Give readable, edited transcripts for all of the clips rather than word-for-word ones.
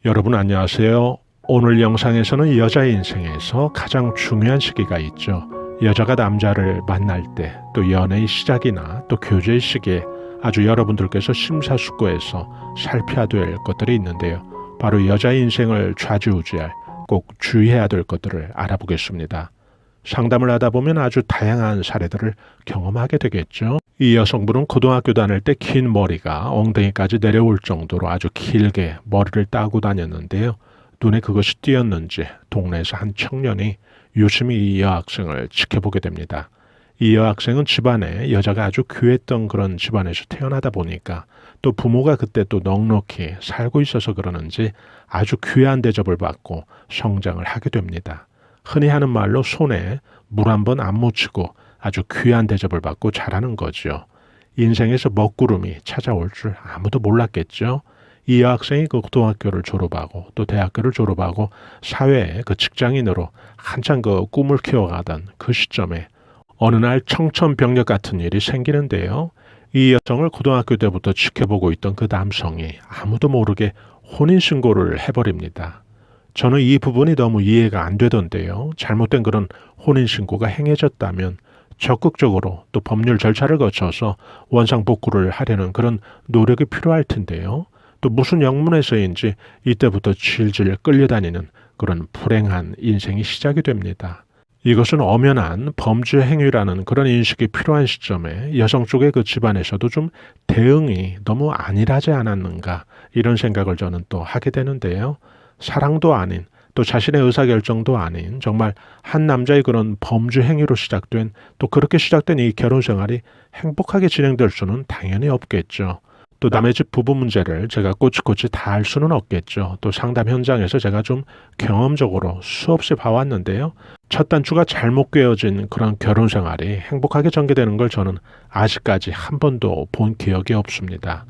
여러분 안녕하세요. 오늘 영상에서는 여자 인생에서 가장 중요한 시기가 있죠. 여자가 남자를 만날 때, 또 연애의 시작이나 또 교제의 시기에 아주 여러분들께서 심사숙고해서 살펴야 될 것들이 있는데요. 바로 여자의 인생을 좌지우지할 꼭 주의해야 될 것들을 알아보겠습니다. 상담을 하다 보면 아주 다양한 사례들을 경험하게 되겠죠. 이 여성분은 고등학교 다닐 때 긴 머리가 엉덩이까지 내려올 정도로 아주 길게 머리를 따고 다녔는데요. 눈에 그것이 띄었는지 동네에서 한 청년이 유심히 이 여학생을 지켜보게 됩니다. 이 여학생은 집안에 여자가 아주 귀했던 그런 집안에서 태어나다 보니까 또 부모가 그때 또 넉넉히 살고 있어서 그러는지 아주 귀한 대접을 받고 성장을 하게 됩니다. 흔히 하는 말로 손에 물 한 번 안 묻히고 아주 귀한 대접을 받고 자라는 거죠. 인생에서 먹구름이 찾아올 줄 아무도 몰랐겠죠. 이 여학생이 그 고등학교를 졸업하고 또 대학교를 졸업하고 사회에 그 직장인으로 한창 그 꿈을 키워가던 그 시점에 어느 날 청천벽력 같은 일이 생기는데요. 이 여성을 고등학교 때부터 지켜보고 있던 그 남성이 아무도 모르게 혼인신고를 해버립니다. 저는 이 부분이 너무 이해가 안 되던데요. 잘못된 그런 혼인신고가 행해졌다면 적극적으로 또 법률 절차를 거쳐서 원상복구를 하려는 그런 노력이 필요할 텐데요. 또 무슨 영문에서인지 이때부터 질질 끌려다니는 그런 불행한 인생이 시작이 됩니다. 이것은 엄연한 범죄 행위라는 그런 인식이 필요한 시점에 여성 쪽의 그 집안에서도 좀 대응이 너무 안일하지 않았는가 이런 생각을 저는 또 하게 되는데요. 사랑도 아닌 또 자신의 의사결정도 아닌 정말 한 남자의 그런 범죄 행위로 시작된 또 그렇게 시작된 이 결혼 생활이 행복하게 진행될 수는 당연히 없겠죠. 또 남의 집 부부 문제를 제가 꼬치꼬치 다 알 수는 없겠죠. 또 상담 현장에서 제가 좀 경험적으로 수없이 봐왔는데요. 첫 단추가 잘못 꿰어진 그런 결혼 생활이 행복하게 전개되는 걸 저는 아직까지 한 번도 본 기억이 없습니다.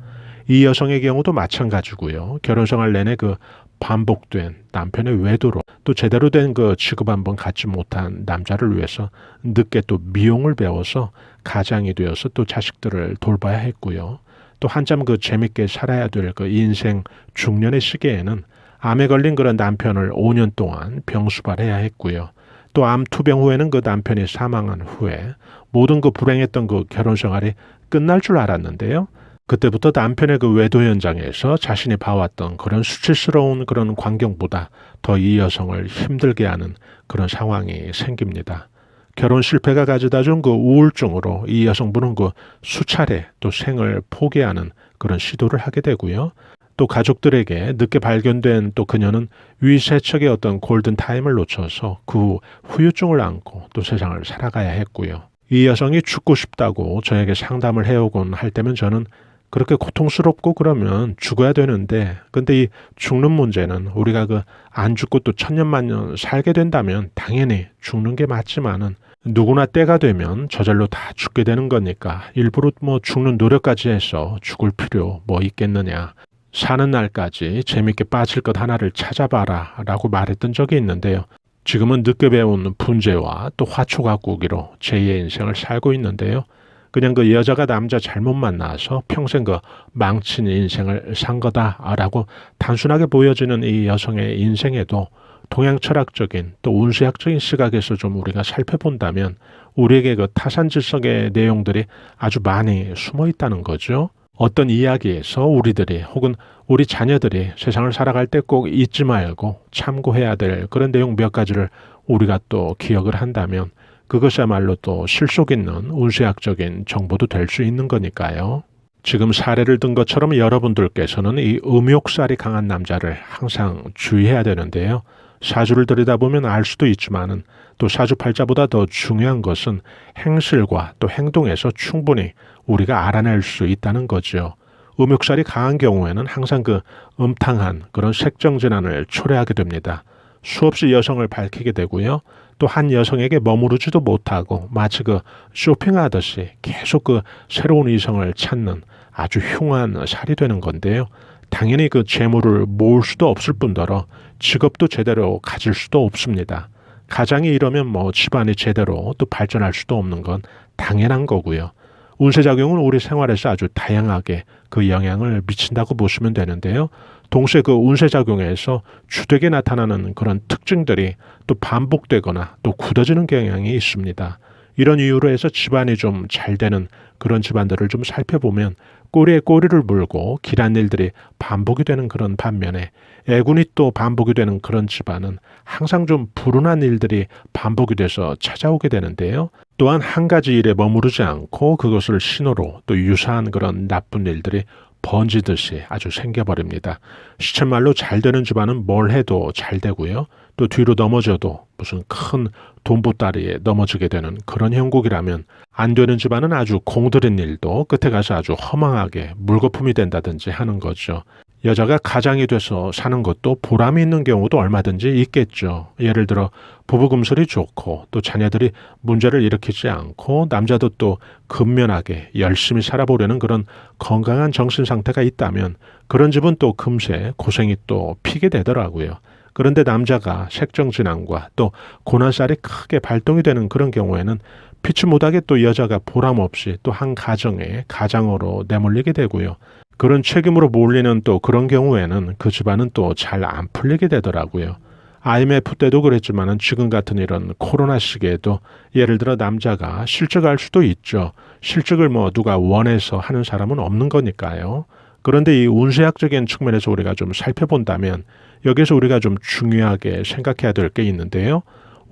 이 여성의 경우도 마찬가지고요. 결혼 생활 내내 그 반복된 남편의 외도로 또 제대로 된 그 취급 한번 갖지 못한 남자를 위해서 늦게 또 미용을 배워서 가장이 되어서 또 자식들을 돌봐야 했고요. 또 한참 그 재밌게 살아야 될 그 인생 중년의 시기에는 암에 걸린 그런 남편을 5년 동안 병수발해야 했고요. 또 암 투병 후에는 그 남편이 사망한 후에 모든 그 불행했던 그 결혼 생활이 끝날 줄 알았는데요. 그때부터 남편의 그 외도 현장에서 자신이 봐왔던 그런 수치스러운 그런 광경보다 더 이 여성을 힘들게 하는 그런 상황이 생깁니다. 결혼 실패가 가져다 준 그 우울증으로 이 여성분은 그 수차례 또 생을 포기하는 그런 시도를 하게 되고요. 또 가족들에게 늦게 발견된 또 그녀는 위세척의 어떤 골든타임을 놓쳐서 그 후 후유증을 안고 또 세상을 살아가야 했고요. 이 여성이 죽고 싶다고 저에게 상담을 해오곤 할 때면 저는 그렇게 고통스럽고 그러면 죽어야 되는데 근데 이 죽는 문제는 우리가 그 안 죽고 또 천년만년 살게 된다면 당연히 죽는 게 맞지만은 누구나 때가 되면 저절로 다 죽게 되는 거니까 일부러 뭐 죽는 노력까지 해서 죽을 필요 뭐 있겠느냐. 사는 날까지 재밌게 빠질 것 하나를 찾아봐라 라고 말했던 적이 있는데요. 지금은 늦게 배운 분재와 또 화초가꾸기로 제2의 인생을 살고 있는데요. 그냥 그 여자가 남자 잘못 만나서 평생 그 망친 인생을 산 거다라고 단순하게 보여지는 이 여성의 인생에도 동양 철학적인 또 운수학적인 시각에서 좀 우리가 살펴본다면 우리에게 그 타산지석의 내용들이 아주 많이 숨어 있다는 거죠. 어떤 이야기에서 우리들이 혹은 우리 자녀들이 세상을 살아갈 때 꼭 잊지 말고 참고해야 될 그런 내용 몇 가지를 우리가 또 기억을 한다면 그것이야말로 또 실속 있는 운수학적인 정보도 될 수 있는 거니까요. 지금 사례를 든 것처럼 여러분들께서는 이 음욕살이 강한 남자를 항상 주의해야 되는데요. 사주를 들여다보면 알 수도 있지만은 또 사주팔자보다 더 중요한 것은 행실과 또 행동에서 충분히 우리가 알아낼 수 있다는 거죠. 음욕살이 강한 경우에는 항상 그 음탕한 그런 색정진환을 초래하게 됩니다. 수없이 여성을 밝히게 되고요. 또 한 여성에게 머무르지도 못하고 마치 그 쇼핑하듯이 계속 그 새로운 이성을 찾는 아주 흉한 살이 되는 건데요. 당연히 그 재물을 모을 수도 없을 뿐더러 직업도 제대로 가질 수도 없습니다. 가장이 이러면 뭐 집안이 제대로 또 발전할 수도 없는 건 당연한 거고요. 운세작용은 우리 생활에서 아주 다양하게 그 영향을 미친다고 보시면 되는데요. 동시에 그 운세작용에서 주되게 나타나는 그런 특징들이 또 반복되거나 또 굳어지는 경향이 있습니다. 이런 이유로 해서 집안이 좀 잘 되는 그런 집안들을 좀 살펴보면 꼬리에 꼬리를 물고 길한 일들이 반복이 되는 그런 반면에 애군이 또 반복이 되는 그런 집안은 항상 좀 불운한 일들이 반복이 돼서 찾아오게 되는데요. 또한 한 가지 일에 머무르지 않고 그것을 신호로 또 유사한 그런 나쁜 일들이 번지듯이 아주 생겨버립니다. 시쳇말로 잘 되는 집안은 뭘 해도 잘 되고요. 또 뒤로 넘어져도 무슨 큰 돈보따리에 넘어지게 되는 그런 형국이라면 안 되는 집안은 아주 공들인 일도 끝에 가서 아주 허망하게 물거품이 된다든지 하는 거죠. 여자가 가장이 돼서 사는 것도 보람이 있는 경우도 얼마든지 있겠죠. 예를 들어 부부금슬이 좋고 또 자녀들이 문제를 일으키지 않고 남자도 또 근면하게 열심히 살아보려는 그런 건강한 정신 상태가 있다면 그런 집은 또 금세 고생이 또 피게 되더라고요. 그런데 남자가 색정진환과 또 고난살이 크게 발동이 되는 그런 경우에는 피치 못하게 또 여자가 보람 없이 또 한 가정의 가장으로 내몰리게 되고요. 그런 책임으로 몰리는 또 그런 경우에는 그 집안은 또 잘 안 풀리게 되더라고요. IMF 때도 그랬지만은 지금 같은 이런 코로나 시기에도 예를 들어 남자가 실직할 수도 있죠. 실직을 뭐 누가 원해서 하는 사람은 없는 거니까요. 그런데 이 운세학적인 측면에서 우리가 좀 살펴본다면 여기서 우리가 좀 중요하게 생각해야 될 게 있는데요.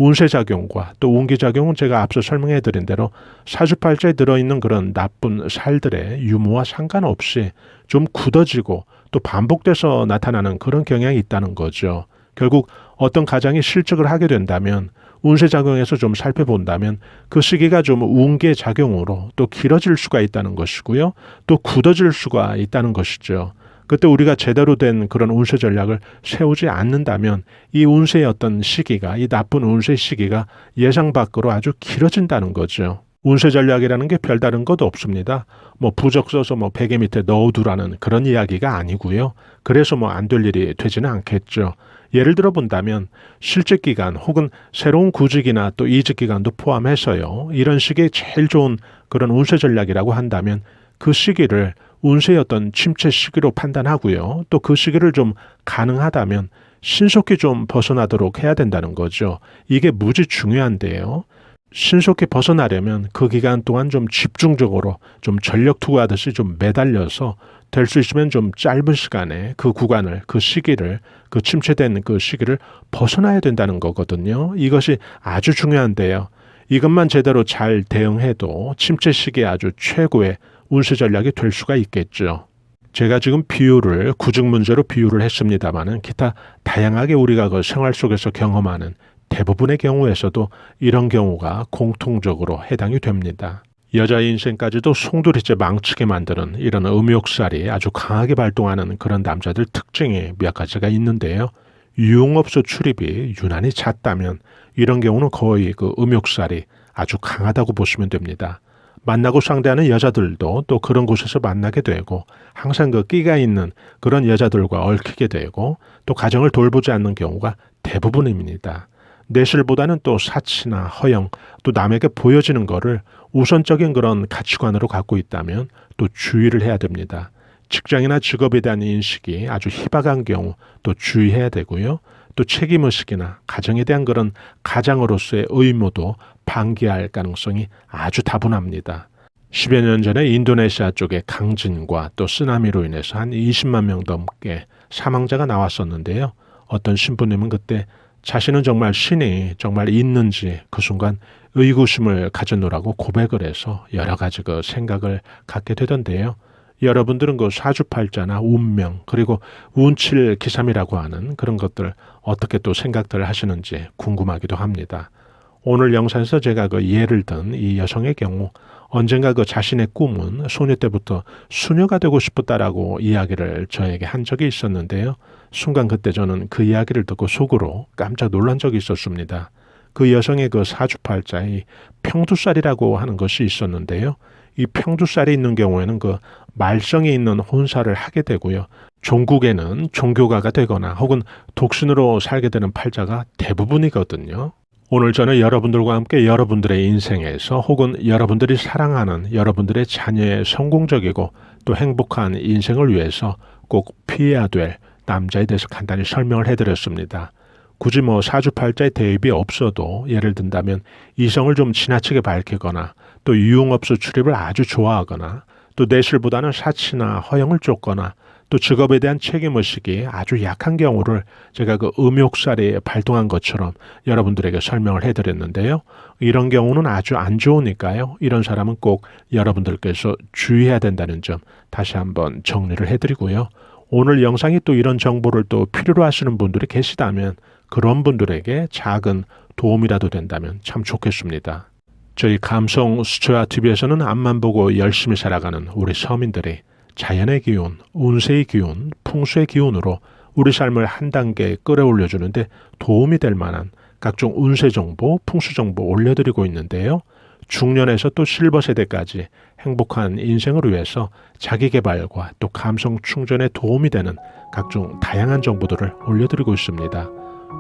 운세작용과 또 운기작용은 제가 앞서 설명해 드린 대로 사주팔자에 들어있는 그런 나쁜 살들의 유무와 상관없이 좀 굳어지고 또 반복돼서 나타나는 그런 경향이 있다는 거죠. 결국 어떤 가장이 실직을 하게 된다면 운세작용에서 좀 살펴본다면 그 시기가 좀 운기의 작용으로 또 길어질 수가 있다는 것이고요. 또 굳어질 수가 있다는 것이죠. 그때 우리가 제대로 된 그런 운세 전략을 세우지 않는다면 이 운세의 어떤 시기가, 이 나쁜 운세 시기가 예상 밖으로 아주 길어진다는 거죠. 운세 전략이라는 게 별다른 것도 없습니다. 뭐 부적 써서 뭐 베개 밑에 넣어두라는 그런 이야기가 아니고요. 그래서 뭐 안 될 일이 되지는 않겠죠. 예를 들어 본다면 실직 기간 혹은 새로운 구직이나 또 이직 기간도 포함해서요. 이런 시기에 제일 좋은 그런 운세 전략이라고 한다면 그 시기를 운세의 어떤 침체 시기로 판단하고요. 또 그 시기를 좀 가능하다면 신속히 좀 벗어나도록 해야 된다는 거죠. 이게 무지 중요한데요. 신속히 벗어나려면 그 기간 동안 좀 집중적으로 좀 전력 투구하듯이 좀 매달려서 될 수 있으면 좀 짧은 시간에 그 구간을, 그 시기를, 그 침체된 그 시기를 벗어나야 된다는 거거든요. 이것이 아주 중요한데요. 이것만 제대로 잘 대응해도 침체 시기에 아주 최고의 운세 전략이 될 수가 있겠죠. 제가 지금 비유를 구직 문제로 비유를 했습니다마는 기타 다양하게 우리가 그 생활 속에서 경험하는 대부분의 경우에서도 이런 경우가 공통적으로 해당이 됩니다. 여자의 인생까지도 송두리째 망치게 만드는 이런 음욕살이 아주 강하게 발동하는 그런 남자들 특징이 몇 가지가 있는데요. 유흥업소 출입이 유난히 잦다면 이런 경우는 거의 그 음욕살이 아주 강하다고 보시면 됩니다. 만나고 상대하는 여자들도 또 그런 곳에서 만나게 되고 항상 그 끼가 있는 그런 여자들과 얽히게 되고 또 가정을 돌보지 않는 경우가 대부분입니다. 내실보다는 또 사치나 허영 또 남에게 보여지는 거를 우선적인 그런 가치관으로 갖고 있다면 또 주의를 해야 됩니다. 직장이나 직업에 대한 인식이 아주 희박한 경우 또 주의해야 되고요. 또 책임의식이나 가정에 대한 그런 가장으로서의 의무도 방기할 가능성이 아주 다분합니다. 10여 년 전에 인도네시아 쪽의 강진과 또 쓰나미로 인해서 한 20만 명 넘게 사망자가 나왔었는데요. 어떤 신부님은 그때 자신은 정말 신이 정말 있는지 그 순간 의구심을 가졌노라고 고백을 해서 여러 가지 그 생각을 갖게 되던데요. 여러분들은 그 사주팔자나 운명 그리고 운칠기삼이라고 하는 그런 것들 어떻게 또 생각들 하시는지 궁금하기도 합니다. 오늘 영상에서 제가 그 예를 든 이 여성의 경우 언젠가 그 자신의 꿈은 소녀 때부터 수녀가 되고 싶었다라고 이야기를 저에게 한 적이 있었는데요. 순간 그때 저는 그 이야기를 듣고 속으로 깜짝 놀란 적이 있었습니다. 그 여성의 그 사주팔자에 평두살이라고 하는 것이 있었는데요. 이 평두살이 있는 경우에는 그 말썽이 있는 혼사를 하게 되고요. 종국에는 종교가가 되거나 혹은 독신으로 살게 되는 팔자가 대부분이거든요. 오늘 저는 여러분들과 함께 여러분들의 인생에서 혹은 여러분들이 사랑하는 여러분들의 자녀의 성공적이고 또 행복한 인생을 위해서 꼭 피해야 될 남자에 대해서 간단히 설명을 해드렸습니다. 굳이 사주팔자에 대입이 없어도 예를 든다면 이성을 좀 지나치게 밝히거나 또 유흥업소 출입을 아주 좋아하거나 또 내실보다는 사치나 허영을 쫓거나 또 직업에 대한 책임의식이 아주 약한 경우를 제가 그 음욕살이 발동한 것처럼 여러분들에게 설명을 해드렸는데요. 이런 경우는 아주 안 좋으니까요. 이런 사람은 꼭 여러분들께서 주의해야 된다는 점 다시 한번 정리를 해드리고요. 오늘 영상이 또 이런 정보를 또 필요로 하시는 분들이 계시다면 그런 분들에게 작은 도움이라도 된다면 참 좋겠습니다. 저희 감성 수초야 TV에서는 앞만 보고 열심히 살아가는 우리 서민들이 자연의 기운, 운세의 기운, 풍수의 기운으로 우리 삶을 한 단계 끌어올려주는데 도움이 될 만한 각종 운세 정보, 풍수 정보 올려드리고 있는데요. 중년에서 또 실버 세대까지 행복한 인생을 위해서 자기 개발과 또 감성 충전에 도움이 되는 각종 다양한 정보들을 올려드리고 있습니다.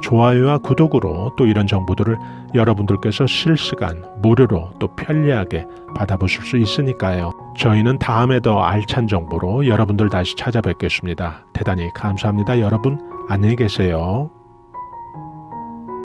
좋아요와 구독으로 또 이런 정보들을 여러분들께서 실시간 무료로 또 편리하게 받아보실 수 있으니까요. 저희는 다음에 더 알찬 정보로 여러분들 다시 찾아뵙겠습니다. 대단히 감사합니다. 여러분 안녕히 계세요.